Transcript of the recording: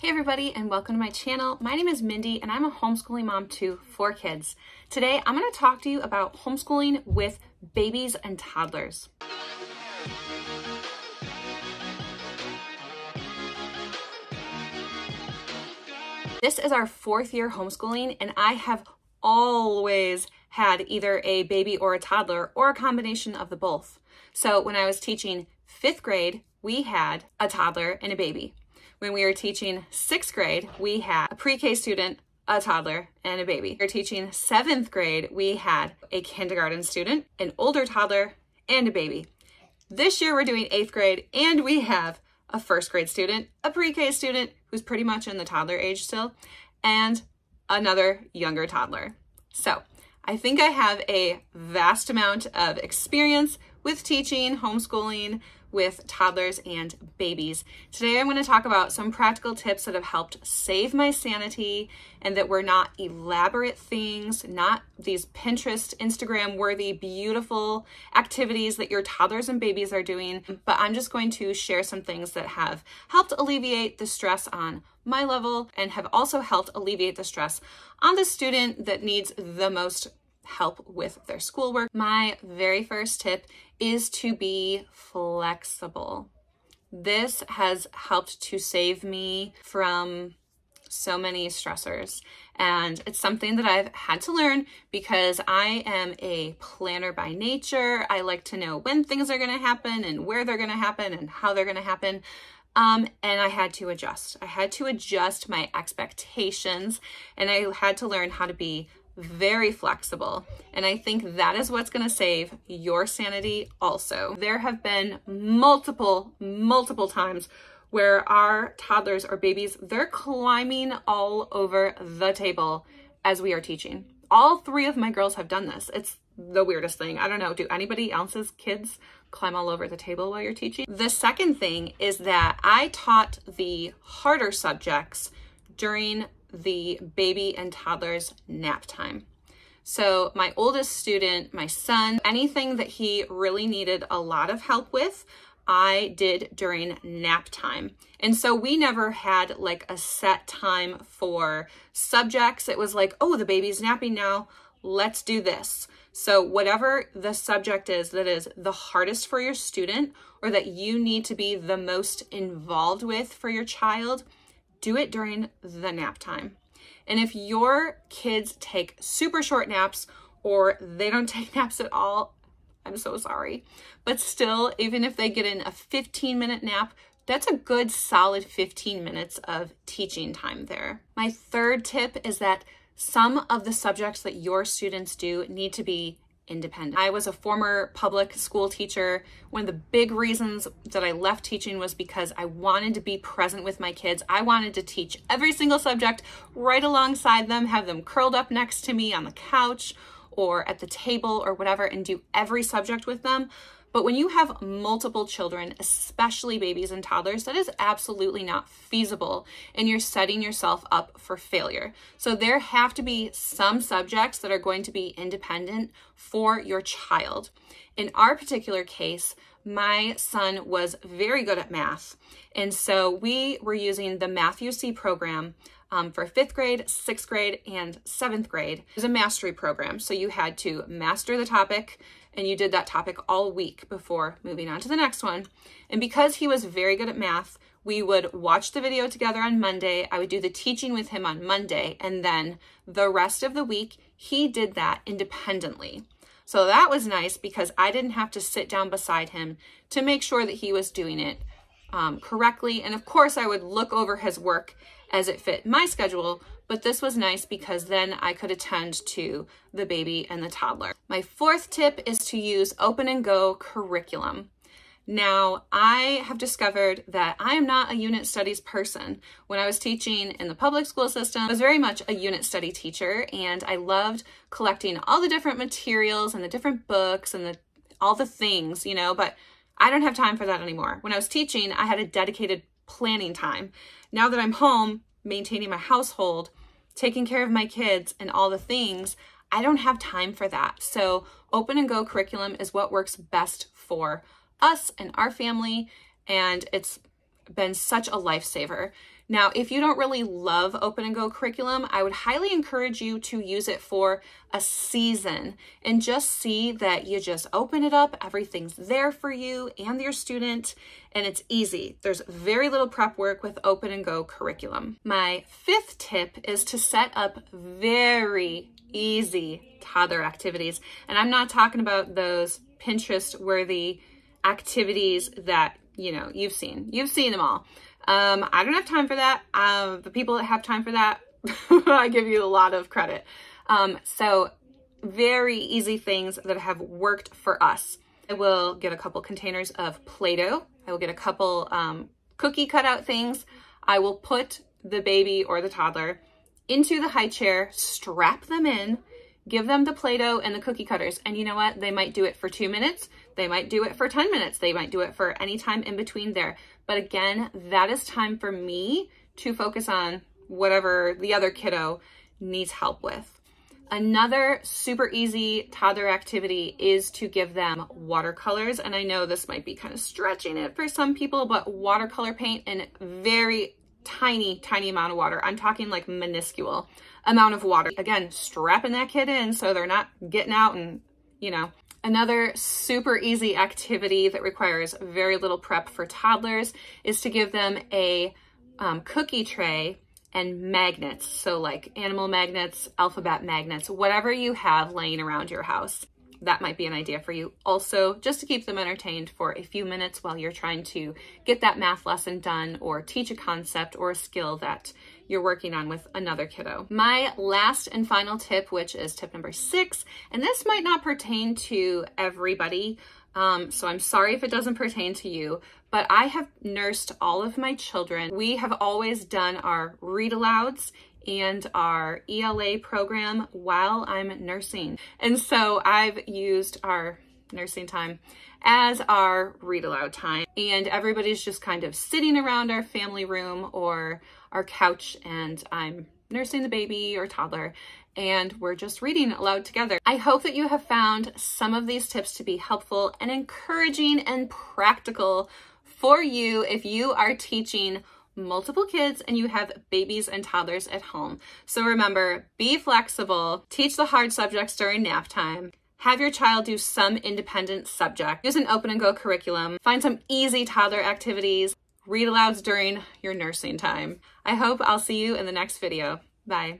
Hey everybody, and welcome to my channel. My name is Mindy and I'm a homeschooling mom to 4 kids. Today I'm going to talk to you about homeschooling with babies and toddlers. This is our 4th year homeschooling, and I have always had either a baby or a toddler or a combination of the both. So when I was teaching 5th grade, we had a toddler and a baby. When we were teaching 6th grade, we had a pre-K student, a toddler, and a baby. We were teaching 7th grade, we had a kindergarten student, an older toddler, and a baby. This year we're doing 8th grade, and we have a 1st grade student, a pre-K student who's pretty much in the toddler age still, and another younger toddler. So I think I have a vast amount of experience with teaching, homeschooling, with toddlers and babies. Today I'm going to talk about some practical tips that have helped save my sanity, and that were not elaborate things, not these Pinterest, Instagram worthy, beautiful activities that your toddlers and babies are doing, but I'm just going to share some things that have helped alleviate the stress on my level and have also helped alleviate the stress on the student that needs the most help with their schoolwork. My very first tip is to be flexible. This has helped to save me from so many stressors, and it's something that I've had to learn because I am a planner by nature. I like to know when things are going to happen and where they're going to happen and how they're going to happen. And I had to adjust. I had to adjust my expectations, and I had to learn how to be very flexible. And I think that is what's going to save your sanity also. There have been multiple times where our toddlers or babies, they're climbing all over the table as we are teaching. All 3 of my girls have done this. It's the weirdest thing. I don't know. Do anybody else's kids climb all over the table while you're teaching? The second thing is that I taught the harder subjects during the baby and toddler's nap time. So my oldest student, my son, anything that he really needed a lot of help with, I did during nap time. And so we never had like a set time for subjects. It was like, oh, the baby's napping now, let's do this. So whatever the subject is that is the hardest for your student, or that you need to be the most involved with for your child, do it during the nap time. And if your kids take super short naps, or they don't take naps at all, I'm so sorry. But still, even if they get in a 15-minute nap, that's a good solid 15 minutes of teaching time there. My third tip is that some of the subjects that your students do need to be independent. I was a former public school teacher. One of the big reasons that I left teaching was because I wanted to be present with my kids. I wanted to teach every single subject right alongside them, have them curled up next to me on the couch or at the table or whatever, and do every subject with them. But when you have multiple children, especially babies and toddlers, that is absolutely not feasible, and you're setting yourself up for failure. So there have to be some subjects that are going to be independent for your child. In our particular case, my son was very good at math, and so we were using the Math UC program for 5th grade, 6th grade, and 7th grade. It was a mastery program, so you had to master the topic, and you did that topic all week before moving on to the next one. And because he was very good at math, we would watch the video together on Monday. I would do the teaching with him on Monday, and then the rest of the week, he did that independently. So that was nice because I didn't have to sit down beside him to make sure that he was doing it correctly. And of course, I would look over his work as it fit my schedule, but this was nice because then I could attend to the baby and the toddler. My 4th tip is to use open and go curriculum. Now, I have discovered that I am not a unit studies person. When I was teaching in the public school system, I was very much a unit study teacher, and I loved collecting all the different materials and the different books and all the things, you know, but I don't have time for that anymore. When I was teaching, I had a dedicated planning time. Now that I'm home, maintaining my household, taking care of my kids and all the things, I don't have time for that. So open and go curriculum is what works best for us and our family, and it's been such a lifesaver. Now, if you don't really love Open and Go curriculum, I would highly encourage you to use it for a season and just see that you just open it up, everything's there for you and your student, and it's easy. There's very little prep work with Open and Go curriculum. My 5th tip is to set up very easy toddler activities. And I'm not talking about those Pinterest-worthy activities that, you know, you've seen them all. I don't have time for that. The people that have time for that, I give you a lot of credit. So very easy things that have worked for us. I will get a couple containers of Play-Doh. I will get a couple cookie cutout things. I will put the baby or the toddler into the high chair, strap them in, give them the Play-Doh and the cookie cutters. And you know what? They might do it for 2 minutes. They might do it for 10 minutes. They might do it for any time in between there. But again, that is time for me to focus on whatever the other kiddo needs help with. Another super easy toddler activity is to give them watercolors. And I know this might be kind of stretching it for some people, but watercolor paint in very tiny amount of water. I'm talking like minuscule amount of water. Again, strapping that kid in so they're not getting out and, you know. Another super easy activity that requires very little prep for toddlers is to give them a cookie tray and magnets. So like animal magnets, alphabet magnets, whatever you have laying around your house. That might be an idea for you. Also, just to keep them entertained for a few minutes while you're trying to get that math lesson done or teach a concept or a skill that you're working on with another kiddo. My last and final tip, which is tip number 6, and this might not pertain to everybody, so I'm sorry if it doesn't pertain to you, but I have nursed all of my children. We have always done our read alouds and our ELA program while I'm nursing. And so I've used our nursing time as our read aloud time. And everybody's just kind of sitting around our family room or our couch, and I'm nursing the baby or toddler, and we're just reading aloud together. I hope that you have found some of these tips to be helpful and encouraging and practical for you if you are teaching multiple kids and you have babies and toddlers at home. So remember, be flexible, teach the hard subjects during nap time, have your child do some independent subject, use an Open and Go curriculum, find some easy toddler activities, read alouds during your nursing time. I hope I'll see you in the next video. Bye.